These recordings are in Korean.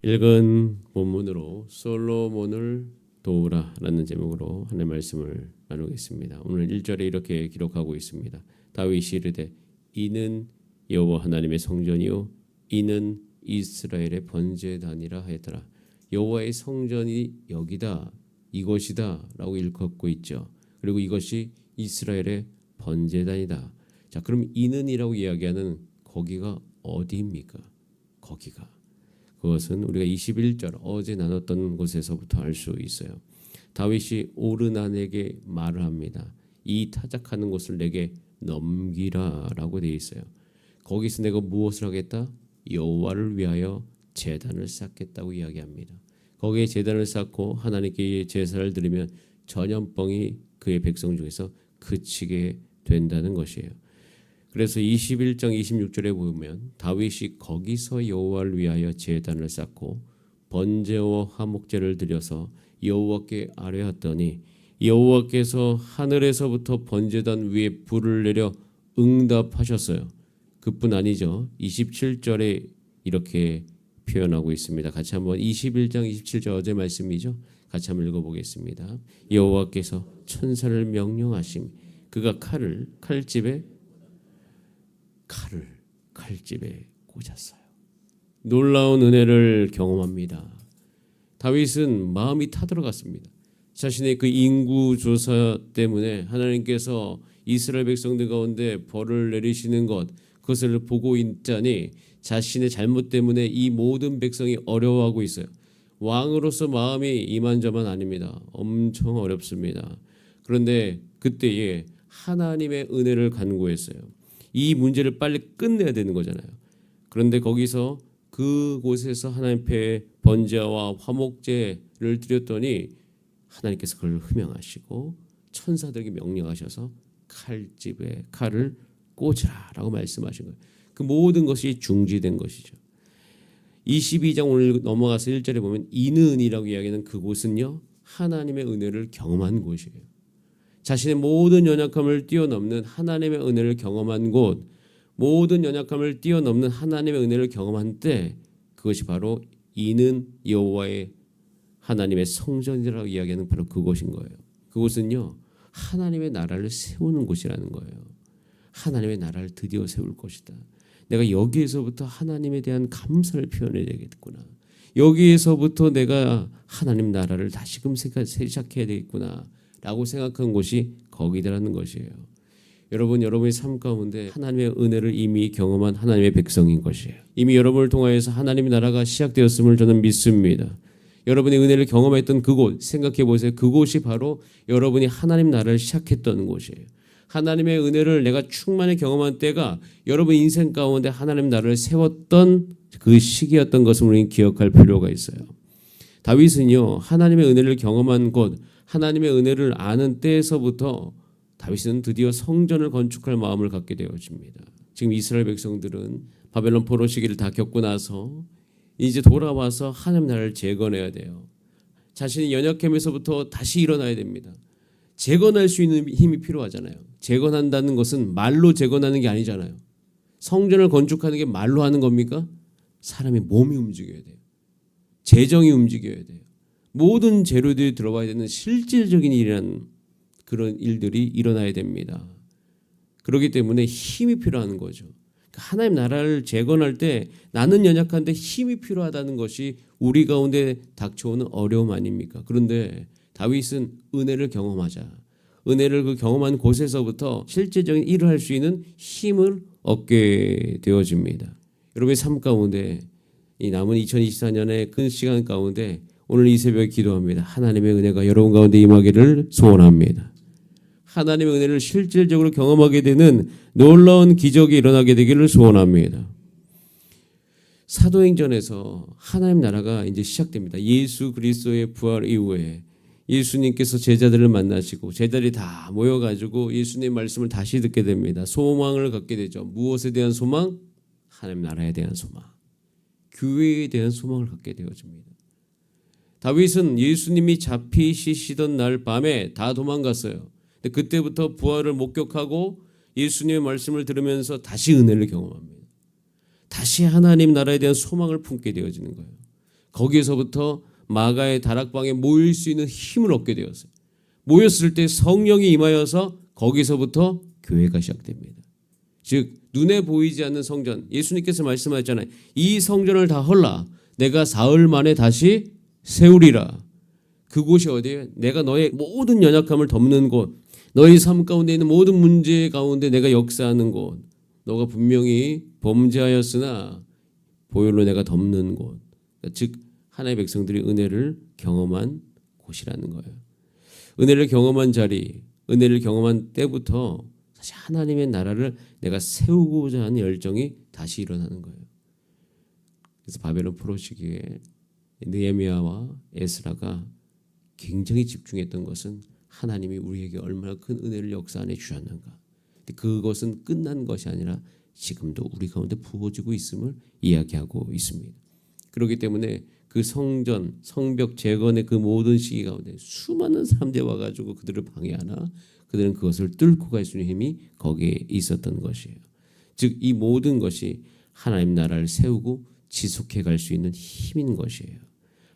읽은 본문으로 솔로몬을 도우라라는 제목으로 하나님의 말씀을 나누겠습니다. 오늘 1절에 이렇게 기록하고 있습니다. 다윗이 이르되 이는 여호와 하나님의 성전이요 이는 이스라엘의 번제단이라 하였더라. 여호와의 성전이 여기다 이것이다 라고 일컫고 있죠. 그리고 이것이 이스라엘의 번제단이다. 자, 그럼 이는이라고 이야기하는 거기가 어디입니까? 거기가 그것은 우리가 21절 어제 나눴던 곳에서부터 알 수 있어요. 다윗이 오르난에게 말을 합니다. 이 타작하는 곳을 내게 넘기라라고 되어 있어요. 거기서 내가 무엇을 하겠다? 여호와를 위하여 제단을 쌓겠다고 이야기합니다. 거기에 제단을 쌓고 하나님께 제사를 드리면 전염병이 그의 백성 중에서 그치게 된다는 것이에요. 그래서 21장 26절에 보면 다윗이 거기서 여호와를 위하여 제단을 쌓고 번제와 화목제를 드려서 여호와께 아뢰었더니 여호와께서 하늘에서부터 번제단 위에 불을 내려 응답하셨어요. 그뿐 아니죠. 27절에 이렇게 표현하고 있습니다. 같이 한번 21장 27절 어제 말씀이죠. 같이 한번 읽어보겠습니다. 여호와께서 천사를 명령하심 그가 칼집에 꽂았어요. 놀라운 은혜를 경험합니다. 다윗은 마음이 타들어갔습니다. 자신의 그 인구 조사 때문에 하나님께서 이스라엘 백성들 가운데 벌을 내리시는 것 그것을 보고 있자니 자신의 잘못 때문에 이 모든 백성이 어려워하고 있어요. 왕으로서 마음이 이만저만 아닙니다. 엄청 어렵습니다. 그런데 그때에 하나님의 은혜를 간구했어요. 이 문제를 빨리 끝내야 되는 거잖아요. 그런데 거기서 그곳에서 하나님 앞에 번제와 화목제를 드렸더니 하나님께서 그걸 흠양하시고 천사들에게 명령하셔서 칼집에 칼을 꽂으라라고 말씀하신 거예요. 그 모든 것이 중지된 것이죠. 22장 오늘 넘어가서 1절에 보면 이는이라고 이야기하는 그곳은요 하나님의 은혜를 경험한 곳이에요. 자신의 모든 연약함을 뛰어넘는 하나님의 은혜를 경험한 곳, 모든 연약함을 뛰어넘는 하나님의 은혜를 경험한 때 그것이 바로 이는 여호와의 하나님의 성전이라고 이야기하는 바로 그곳인 거예요. 그곳은요 하나님의 나라를 세우는 곳이라는 거예요. 하나님의 나라를 드디어 세울 것이다. 내가 여기에서부터 하나님에 대한 감사를 표현해야 되겠구나. 여기에서부터 내가 하나님 나라를 다시금 시작해야 되겠구나 라고 생각한 곳이 거기다라는 것이에요. 여러분의 삶 가운데 하나님의 은혜를 이미 경험한 하나님의 백성인 것이에요. 이미 여러분을 통하여서 하나님의 나라가 시작되었음을 저는 믿습니다. 여러분이 은혜를 경험했던 그곳 생각해 보세요. 그곳이 바로 여러분이 하나님 나라를 시작했던 곳이에요. 하나님의 은혜를 내가 충만히 경험한 때가 여러분 인생 가운데 하나님 나라를 세웠던 그 시기였던 것을 우리는 기억할 필요가 있어요. 다윗은요 하나님의 은혜를 경험한 곳 하나님의 은혜를 아는 때에서부터 다윗은 드디어 성전을 건축할 마음을 갖게 되어집니다. 지금 이스라엘 백성들은 바벨론 포로 시기를 다 겪고 나서 이제 돌아와서 하나님 나라를 재건해야 돼요. 자신의 연약함에서부터 다시 일어나야 됩니다. 재건할 수 있는 힘이 필요하잖아요. 재건한다는 것은 말로 재건하는 게 아니잖아요. 성전을 건축하는 게 말로 하는 겁니까? 사람의 몸이 움직여야 돼요. 재정이 움직여야 돼요. 모든 재료들이 들어와야 되는 실질적인 일이라는 그런 일들이 일어나야 됩니다. 그렇기 때문에 힘이 필요한 거죠. 하나님 나라를 재건할 때 나는 연약한데 힘이 필요하다는 것이 우리 가운데 닥쳐오는 어려움 아닙니까? 그런데 다윗은 은혜를 경험하자. 은혜를 그 경험한 곳에서부터 실제적인 일을 할 수 있는 힘을 얻게 되어집니다. 여러분의 삶 가운데 이 남은 2024년의 큰 시간 가운데 오늘 이 새벽에 기도합니다. 하나님의 은혜가 여러분 가운데 임하기를 소원합니다. 하나님의 은혜를 실질적으로 경험하게 되는 놀라운 기적이 일어나게 되기를 소원합니다. 사도행전에서 하나님 나라가 이제 시작됩니다. 예수 그리스도의 부활 이후에 예수님께서 제자들을 만나시고 제자들이 다 모여가지고 예수님의 말씀을 다시 듣게 됩니다. 소망을 갖게 되죠. 무엇에 대한 소망? 하나님 나라에 대한 소망. 교회에 대한 소망을 갖게 되어집니다. 다윗은 예수님이 잡히시던 날 밤에 다 도망갔어요. 근데 그때부터 부활을 목격하고 예수님의 말씀을 들으면서 다시 은혜를 경험합니다. 다시 하나님 나라에 대한 소망을 품게 되어지는 거예요. 거기에서부터 마가의 다락방에 모일 수 있는 힘을 얻게 되었어요. 모였을 때 성령이 임하여서 거기서부터 교회가 시작됩니다. 즉 눈에 보이지 않는 성전, 예수님께서 말씀하셨잖아요. 이 성전을 다 헐라 내가 사흘 만에 다시 세우리라. 그곳이 어디예요? 내가 너의 모든 연약함을 덮는 곳, 너의 삶 가운데 있는 모든 문제 가운데 내가 역사하는 곳, 너가 분명히 범죄하였으나 보혈로 내가 덮는 곳, 즉 하나님의 백성들이 은혜를 경험한 곳이라는 거예요. 은혜를 경험한 자리, 은혜를 경험한 때부터 사실 하나님의 나라를 내가 세우고자 하는 열정이 다시 일어나는 거예요. 그래서 바벨론 포로 시기에 느헤미야와 에스라가 굉장히 집중했던 것은 하나님이 우리에게 얼마나 큰 은혜를 역사 안에 주셨는가. 근데 그것은 끝난 것이 아니라 지금도 우리 가운데 부어지고 있음을 이야기하고 있습니다. 그렇기 때문에 그 성전, 성벽 재건의 그 모든 시기 가운데 수많은 사람들이 와가지고 그들을 방해하나 그들은 그것을 뚫고 갈 수 있는 힘이 거기에 있었던 것이에요. 즉 이 모든 것이 하나님 나라를 세우고 지속해 갈 수 있는 힘인 것이에요.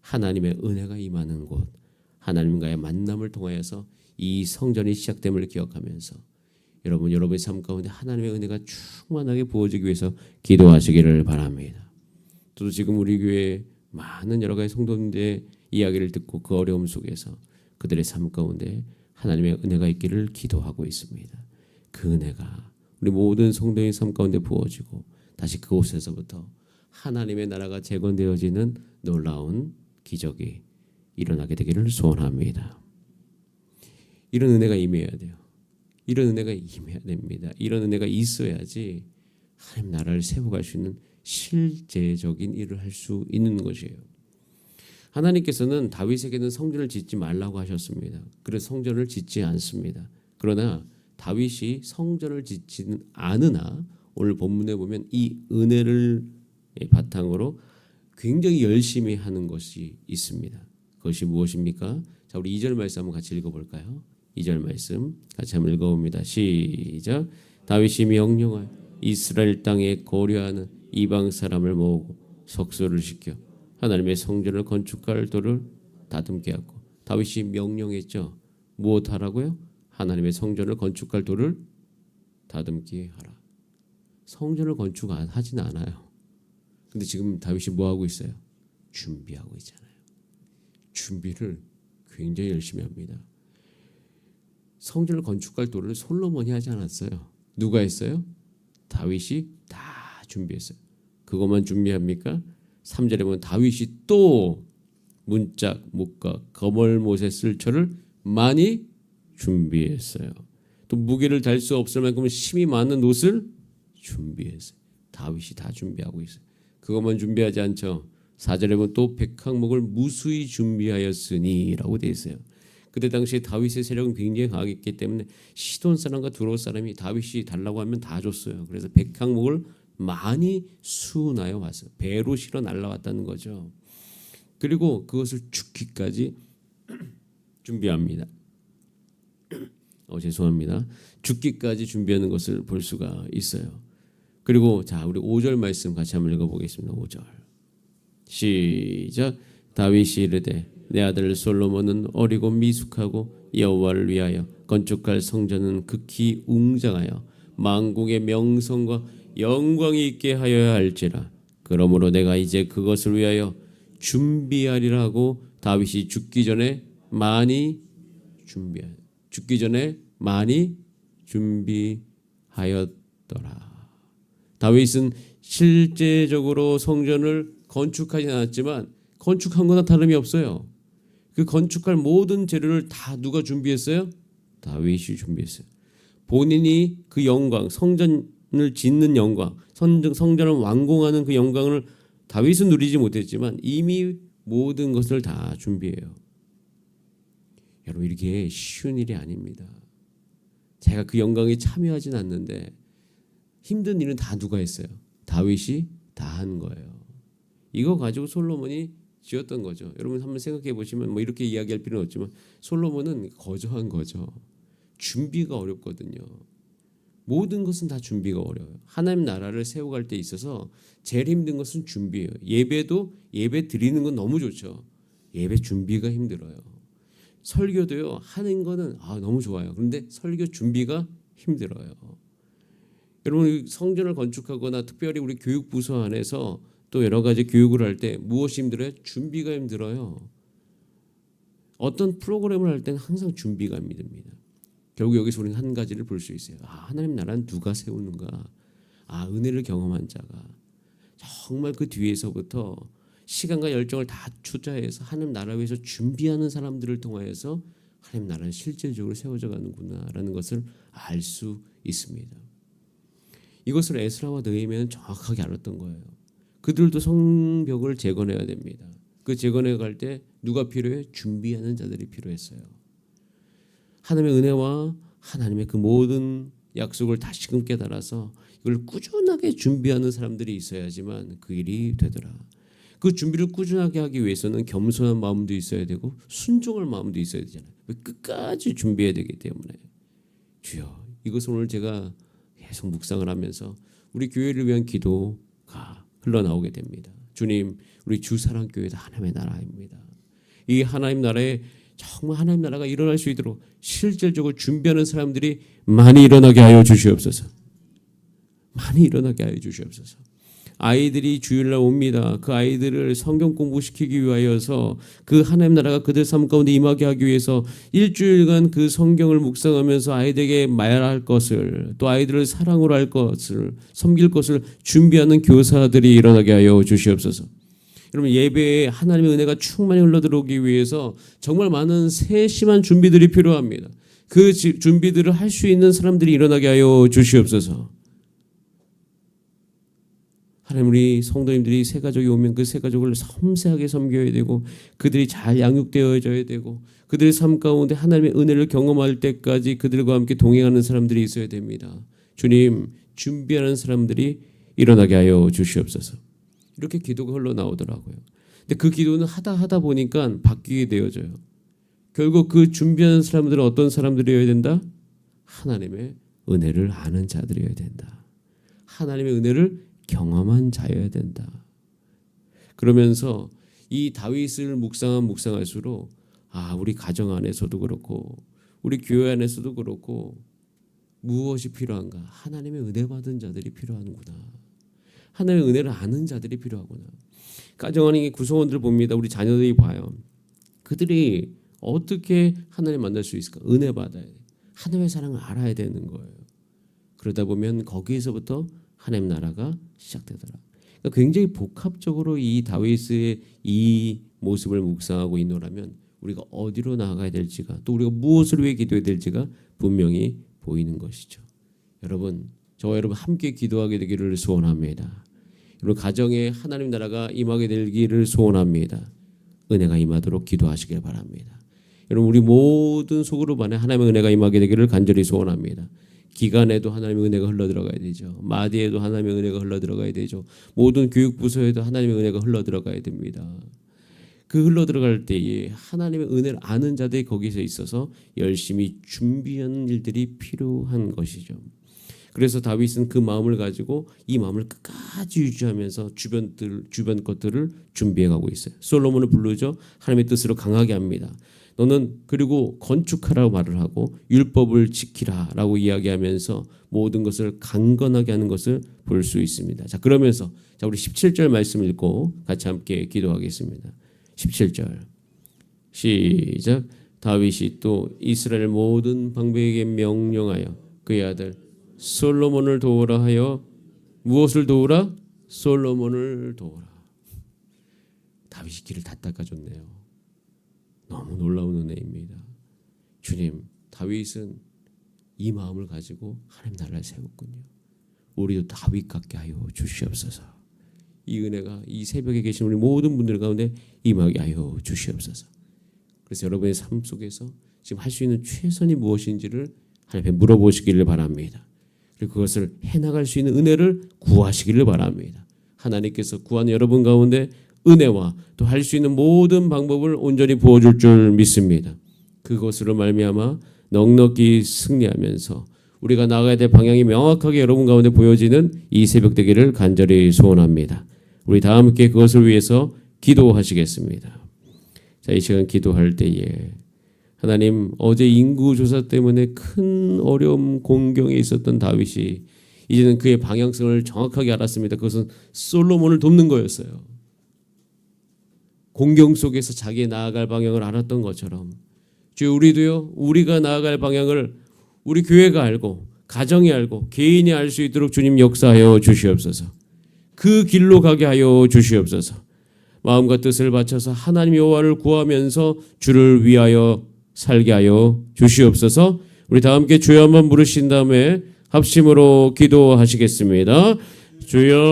하나님의 은혜가 임하는 곳, 하나님과의 만남을 통하여서 이 성전이 시작됨을 기억하면서 여러분의 삶 가운데 하나님의 은혜가 충만하게 부어지기 위해서 기도하시기를 바랍니다. 저도 지금 우리 교회 많은 여러 가지 성도님들의 이야기를 듣고 그 어려움 속에서 그들의 삶 가운데 하나님의 은혜가 있기를 기도하고 있습니다. 그 은혜가 우리 모든 성도의 삶 가운데 부어지고 다시 그곳에서부터 하나님의 나라가 재건되어지는 놀라운 기적이 일어나게 되기를 소원합니다. 이런 은혜가 임해야 돼요. 이런 은혜가 임해야 됩니다. 이런 은혜가 있어야지 하나님 나라를 세워갈 수 있는 실제적인 일을 할 수 있는 것이에요. 하나님께서는 다윗에게는 성전을 짓지 말라고 하셨습니다. 그래서 성전을 짓지 않습니다. 그러나 다윗이 성전을 짓지는 않으나 오늘 본문에 보면 이 은혜를 바탕으로 굉장히 열심히 하는 것이 있습니다. 그것이 무엇입니까? 자, 우리 2절 말씀 한번 같이 읽어볼까요? 2절 말씀 같이 한번 읽어봅니다. 시작. 다윗이 명령하여 이스라엘 땅에 거류하는 이방 사람을 모으고 석소를 시켜 하나님의 성전을 건축할 도를 다듬게 하고. 다윗이 명령했죠. 무엇하라고요? 하나님의 성전을 건축할 도를 다듬게 하라. 성전을 건축하진 않아요. 근데 지금 다윗이 뭐 하고 있어요? 준비하고 있잖아요. 준비를 굉장히 열심히 합니다. 성전을 건축할 도를 솔로몬이 하지 않았어요. 누가 했어요? 다윗이 다 준비했어요. 그것만 준비합니까? 3절에 보면 다윗이 또 문짝, 목각, 거멀못에 쓸 철을 많이 준비했어요. 또 무게를 달 수 없을 만큼 힘이 많은 옷을 준비했어요. 다윗이 다 준비하고 있어요. 그것만 준비하지 않죠. 4절에 보면 또 백항목을 무수히 준비하였으니 라고 되어 있어요. 그때 당시에 다윗의 세력은 굉장히 강했기 때문에 시돈 사람과 두로 사람이 다윗이 달라고 하면 다 줬어요. 그래서 백항목을 많이 수운하여 왔어요. 배로 실어 날라왔다는 거죠. 그리고 그것을 죽기까지 준비합니다. 죄송합니다. 죽기까지 준비하는 것을 볼 수가 있어요. 그리고 자, 우리 5절 말씀 같이 한번 읽어보겠습니다. 5절 시작. 다윗이 이르되 내 아들 솔로몬은 어리고 미숙하고 여호와를 위하여 건축할 성전은 극히 웅장하여 만국의 명성과 영광이 있게 하여야 할지라. 그러므로 내가 이제 그것을 위하여 준비하리라 하고 다윗이 죽기 전에 많이 준비하였더라. 다윗은 실제적으로 성전을 건축하지 않았지만 건축한 거나 다름이 없어요. 그 건축할 모든 재료를 다 누가 준비했어요? 다윗이 준비했어요. 본인이 그 영광, 성전을 짓는 영광, 성전을 완공하는 그 영광을 다윗은 누리지 못했지만 이미 모든 것을 다 준비해요. 여러분, 이게 쉬운 일이 아닙니다. 제가 그 영광에 참여하진 않는데 힘든 일은 다 누가 했어요? 다윗이 다 한 거예요. 이거 가지고 솔로몬이 지었던 거죠. 여러분 한번 생각해 보시면 뭐 이렇게 이야기할 필요는 없지만 솔로몬은 거저한 거죠. 준비가 어렵거든요. 모든 것은 다 준비가 어려워요. 하나님 나라를 세워갈 때 있어서 제일 힘든 것은 준비예요. 예배도 예배 드리는 건 너무 좋죠. 예배 준비가 힘들어요. 설교도요 하는 거는 너무 좋아요. 그런데 설교 준비가 힘들어요. 여러분 성전을 건축하거나 특별히 우리 교육부서 안에서 또 여러 가지 교육을 할 때 무엇이 힘들어요? 준비가 힘들어요. 어떤 프로그램을 할 때는 항상 준비가 힘듭니다. 결국 여기서 우리는 한 가지를 볼 수 있어요. 하나님 나라는 누가 세우는가? 은혜를 경험한 자가 정말 그 뒤에서부터 시간과 열정을 다 투자해서 하나님 나라 위해서 준비하는 사람들을 통하여서 하나님 나라는 실질적으로 세워져 가는구나라는 것을 알 수 있습니다. 이것을 에스라와 느헤미야는 정확하게 알았던 거예요. 그들도 성벽을 재건해야 됩니다. 그 재건해 갈 때 누가 필요해? 준비하는 자들이 필요했어요. 하나님의 은혜와 하나님의 그 모든 약속을 다시금 깨달아서 이걸 꾸준하게 준비하는 사람들이 있어야지만 그 일이 되더라. 그 준비를 꾸준하게 하기 위해서는 겸손한 마음도 있어야 되고 순종할 마음도 있어야 되잖아요. 끝까지 준비해야 되기 때문에 주여 이것을 오늘 제가 계속 묵상을 하면서 우리 교회를 위한 기도가 흘러나오게 됩니다. 주님, 우리 주사랑교회도 하나님의 나라입니다. 이 하나님 나라에 정말 하나님 나라가 일어날 수 있도록 실질적으로 준비하는 사람들이 많이 일어나게 하여 주시옵소서. 많이 일어나게 하여 주시옵소서. 아이들이 주일날 옵니다. 그 아이들을 성경 공부시키기 위하여서 그 하나님 나라가 그들 삶 가운데 임하게 하기 위해서 일주일간 그 성경을 묵상하면서 아이들에게 말할 것을 또 아이들을 사랑으로 할 것을 섬길 것을 준비하는 교사들이 일어나게 하여 주시옵소서. 여러분 예배에 하나님의 은혜가 충만히 흘러들어오기 위해서 정말 많은 세심한 준비들이 필요합니다. 그 준비들을 할 수 있는 사람들이 일어나게 하여 주시옵소서. 하나님 우리 성도님들이 새 가족이 오면 그 새 가족을 섬세하게 섬겨야 되고 그들이 잘 양육되어져야 되고 그들의 삶 가운데 하나님의 은혜를 경험할 때까지 그들과 함께 동행하는 사람들이 있어야 됩니다. 주님 준비하는 사람들이 일어나게 하여 주시옵소서. 이렇게 기도가 흘러나오더라고요. 근데 그 기도는 하다 보니까 바뀌게 되어져요. 결국 그 준비하는 사람들은 어떤 사람들이어야 된다? 하나님의 은혜를 아는 자들이어야 된다. 하나님의 은혜를 경험한 자여야 된다. 그러면서 이 다윗을 묵상할수록 우리 가정 안에서도 그렇고 우리 교회 안에서도 그렇고 무엇이 필요한가? 하나님의 은혜 받은 자들이 필요하는구나. 하나님의 은혜를 아는 자들이 필요하구나. 가정 안에 구성원들 봅니다. 우리 자녀들이 봐요. 그들이 어떻게 하나님 만날 수 있을까? 은혜 받아야 돼. 하나님의 사랑을 알아야 되는 거예요. 그러다 보면 거기에서부터 하나님 나라가 시작되더라. 그러니까 굉장히 복합적으로 이 다윗의 이 모습을 묵상하고 있노라면 우리가 어디로 나아가야 될지가 또 우리가 무엇을 위해 기도해야 될지가 분명히 보이는 것이죠. 여러분, 저와 여러분 함께 기도하게 되기를 소원합니다. 여러분 가정에 하나님 나라가 임하게 되기를 소원합니다. 은혜가 임하도록 기도하시길 바랍니다. 여러분 우리 모든 속으로 반해 하나님의 은혜가 임하게 되기를 간절히 소원합니다. 기간에도 하나님의 은혜가 흘러들어가야 되죠. 마디에도 하나님의 은혜가 흘러들어가야 되죠. 모든 교육부서에도 하나님의 은혜가 흘러들어가야 됩니다. 그 흘러들어갈 때에 하나님의 은혜를 아는 자들이 거기서 있어서 열심히 준비하는 일들이 필요한 것이죠. 그래서 다윗은 그 마음을 가지고 이 마음을 끝까지 유지하면서 주변 것들을 준비해가고 있어요. 솔로몬을 부르죠. 하나님의 뜻으로 강하게 합니다. 너는 그리고 건축하라고 말을 하고 율법을 지키라라고 이야기하면서 모든 것을 강건하게 하는 것을 볼 수 있습니다. 자 그러면서 우리 17절 말씀 읽고 같이 함께 기도하겠습니다. 17절 시작. 다윗이 또 이스라엘 모든 방백에게 명령하여 그의 아들 솔로몬을 도우라 하여 무엇을 도우라? 솔로몬을 도우라. 다윗이 길을 다 닦아줬네요. 너무 놀라운 은혜입니다. 주님, 다윗은 이 마음을 가지고 하나님 나라를 세웠군요. 우리도 다윗 같게 하여 주시옵소서. 이 은혜가 이 새벽에 계신 우리 모든 분들 가운데 임하게 하여 주시옵소서. 그래서 여러분의 삶 속에서 지금 할 수 있는 최선이 무엇인지를 하나님께 물어보시기를 바랍니다. 그리고 그것을 해나갈 수 있는 은혜를 구하시기를 바랍니다. 하나님께서 구하는 여러분 가운데 은혜와 또 할 수 있는 모든 방법을 온전히 부어줄 줄 믿습니다. 그것으로 말미암아 넉넉히 승리하면서 우리가 나가야 될 방향이 명확하게 여러분 가운데 보여지는 이 새벽 되기를 간절히 소원합니다. 우리 다 함께 그것을 위해서 기도하시겠습니다. 자, 이 시간 기도할 때에 하나님, 어제 인구조사 때문에 큰 어려움 공경에 있었던 다윗이 이제는 그의 방향성을 정확하게 알았습니다. 그것은 솔로몬을 돕는 거였어요. 공경 속에서 자기의 나아갈 방향을 알았던 것처럼 주여, 우리도요, 우리가 나아갈 방향을 우리 교회가 알고 가정이 알고 개인이 알 수 있도록 주님 역사하여 주시옵소서. 그 길로 가게 하여 주시옵소서. 마음과 뜻을 바쳐서 하나님 여호와를 구하면서 주를 위하여 살게 하여 주시옵소서. 우리 다 함께 주여 한번 부르신 다음에 합심으로 기도하시겠습니다. 주여